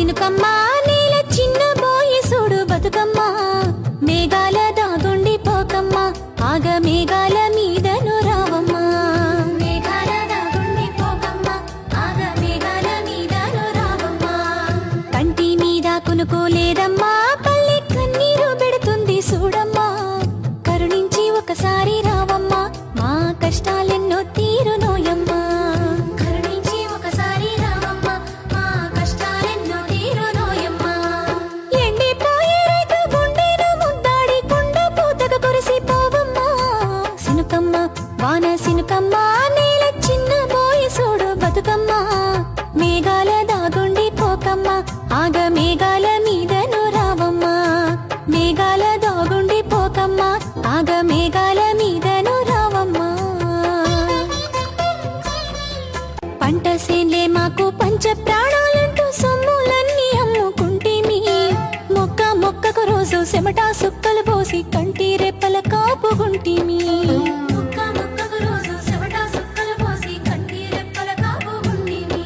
సినుకమ్మ నేల చిన్న బోయి సూడు బతుకమ్మ మేఘాల దాగుండి పోకమ్మ ఆగ మేఘాల మీదను రావమ్మ మేఘాల దాగుండి పోకమ్మ ఆగ మేఘాల మీదను రావమ్మ కంటి మీద కునుకోలేదమ్మా పల్లె కన్నీరు పెడుతుంది చూడమ్మా కరుణించి ఒకసారి రావమ్మా మా కష్టాలెన్నో తీరునోయమ్మా కరుణించి ఒకసారి రావమ్మా మా కష్టాలెన్నో తీరునోయమ్మా ఎండిపోయే రైతు గుండెను ముద్దాడి కుండ పూతకు కురిసిపోవమ్మా సినుకమ్మ వాన సినుకమ్మ నేల చిన్న బోయి సూడు బతుకమ్మ మేఘాల దాగుండి పోకమ్మ ఆగ మేఘాల మీదను రావమ్మా మేఘాల దాగుండి పోకమ్మ ఆగ మేఘాల మీదను రావమ్మా పంట సేన్లే మాకు పంచ ప్రాణాలంటూ సొమ్ములన్నీ అమ్ముకుంటేమి మొక్క మొక్కకు రోజు చెమటా సుక్కలు పోసి కంటి రెప్పల కాపుగుంటేమి మొక్క మొక్కకు రోజు చెమటా సుక్కలు పోసి కంటి రెప్పల కాపుగుంటేమి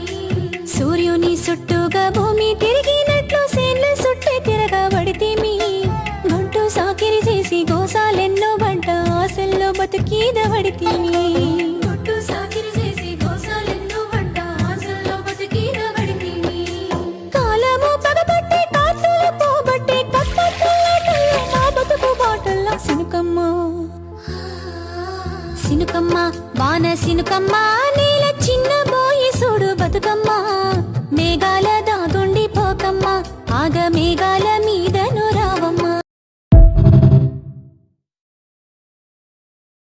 సూర్యుని చుట్టూగా భూమి తిరిగినట్లు సేన్ల చుట్టే తిరగబడితేమి గొంటు సాకిరి చేసి గోసాలెన్నో బంట ఆశల్లో బతుకీదబడితేమి గొంటు సాకిరి చేసి గోసాలెన్నో బంట ఆశల్లో బతుకీదబడితేమి కాలము పగబట్టి కాతులు పోబట్టి కట్టెలాటల్లో మా బతుకు బాటల్లా సినుకమ్మ సినుకమ్మ వాన సినుకమ్మ నేల చిన్న బోయి సూడు బతుకమ్మ మేఘాల దాగుండి పోకమ్మ ఆగ మేఘాల మీద